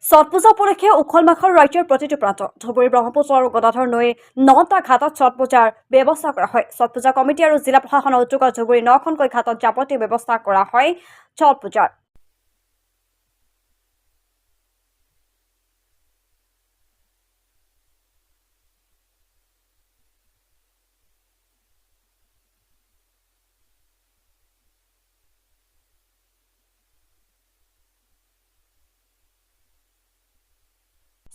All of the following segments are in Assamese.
ছট পূজা উপলক্ষে উখল মাখল ৰাজ্যৰ প্ৰতিটো প্ৰান্তত ধুবুৰী ব্ৰহ্মপুত্ৰ আৰু গদাধৰ নৈৰ 9টা ঘাটত ছট পূজাৰ ব্যৱস্থা কৰা হয়। ছট পূজা কমিটি আৰু জিলা প্ৰশাসনৰ উদ্যোগত ধুবুৰী 9খনকৈ ঘাটত যাৱতীয় ব্যৱস্থা কৰা হয় ছট পূজাৰ।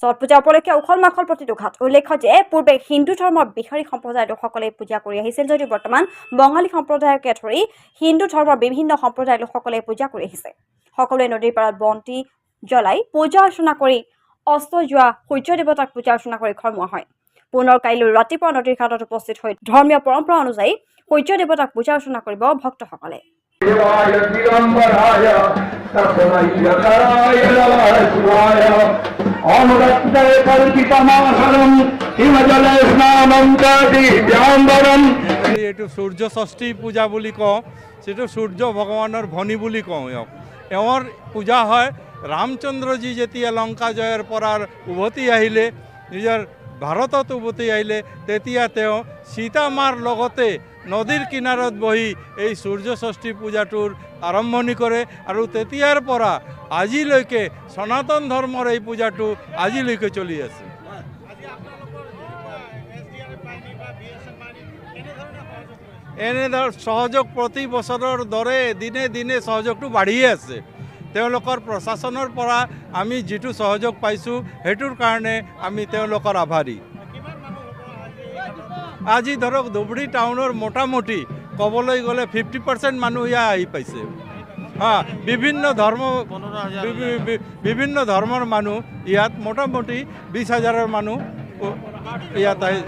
ছট পূজা উপলক্ষে উখল মাখল প্ৰতিটো ঘাট। উল্লেখ্য যে পূৰ্বে হিন্দু ধৰ্মৰ বিহাৰী সম্প্ৰদায়ৰ লোকসকলে পূজা কৰি আহিছিল যদিও বৰ্তমান বঙালী সম্প্ৰদায়কে ধৰি হিন্দু ধৰ্মৰ বিভিন্ন সম্প্ৰদায়ৰ লোকসকলে পূজা কৰি আহিছে। সকলোৱে নদীৰ পাৰত বন্তি জ্বলাই পূজা অৰ্চনা কৰি অস্ত যোৱা সূৰ্য দেৱতাক পূজা অৰ্চনা কৰি ঘৰমুৱা হয়। পুনৰ কাইলৈ ৰাতিপুৱা নদীৰ ঘাটত উপস্থিত হৈ ধৰ্মীয় পৰম্পৰা অনুযায়ী সূৰ্য দেৱতাক পূজা অৰ্চনা কৰিব ভক্তসকলে। এইটো সূৰ্য ষষ্ঠী পূজা বুলি কওঁ, সেইটো সূৰ্য ভগৱানৰ ভনী বুলি কওঁ। এওঁৰ পূজা হয় ৰামচন্দ্ৰজী যেতিয়া লংকা জয়ৰ পৰা উভতি আহিলে, নিজৰ ভাৰতত উভতি আহিলে, তেতিয়া তেওঁ সীতা মাৰ লগতে নদীৰ কিনাৰত বহি এই সূৰ্য ষষ্ঠী পূজাটোৰ আৰম্ভণি কৰে আৰু তেতিয়াৰ পৰা আজিলৈকে সনাতন ধৰ্মৰ এই পূজাটো আজিলৈকে চলি আছে। এনে সহযোগ প্ৰতি বছৰৰ দৰে দিনে দিনে সহযোগটো বাঢ়িয়ে আছে। তেওঁলোকৰ প্ৰশাসনৰ পৰা আমি যিটো সহযোগ পাইছোঁ সেইটোৰ কাৰণে আমি তেওঁলোকৰ আভাৰী। আজি ধৰক ধুবুৰী টাউনৰ মোটামুটি ক'বলৈ গ'লে 50% মানুহ ইয়াত আহি পাইছে। বিভিন্ন ধৰ্মৰ মানুহ ইয়াত মোটামুটি 20,000 মানুহ ইয়াত আহি।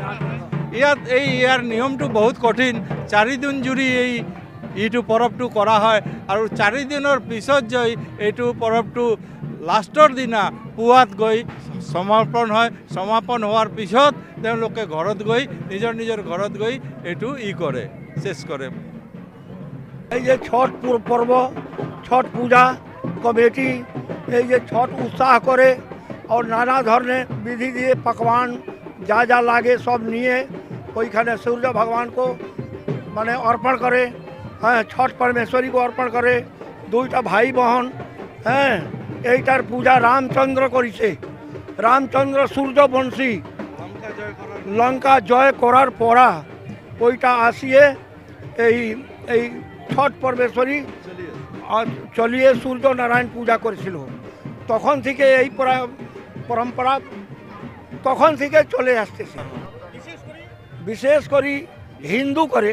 ইয়াৰ নিয়মটো বহুত কঠিন। 4 দিন জুৰি এইটো পৰৱটো কৰা হয় আৰু 4 দিনৰ পিছত গৈ এইটো পৰৱটো লাষ্টৰ দিনা পুৱাত গৈ সমাপন হয়। সমাপন হোৱাৰ পিছত তেওঁলোকে ঘৰত গৈ নিজৰ ঘৰত গৈ এইটো কৰে, শেষ কৰে। এই যে ছট পর্ব, ছট পূজা কমিটি এই যে ছট উৎসাহ করে और नाना ধরনের বিধি দিয়ে पकवान যা যা লাগে সব নিয়ে ওইখানে সূর্য ভগবান को মানে অর্পণ করে। হ্যাঁ, ছট পরমেশ্বরী को অর্পণ করে। 2টা ভাই বোন, হ্যাঁ, এইটার পূজা রামচন্দ্র করেছে। রামচন্দ্র সূর্যবংশী লঙ্কা জয় করার পরা ওইটা আসিয়ে এই ছট পরমেশ্বরী চলিয়ে সূর্য নারায়ণ পূজা করেছিল। তখন থেকে এই পরম্পরা তখন থেকে চলে আসতেছে। বিশেষ করে হিন্দু করে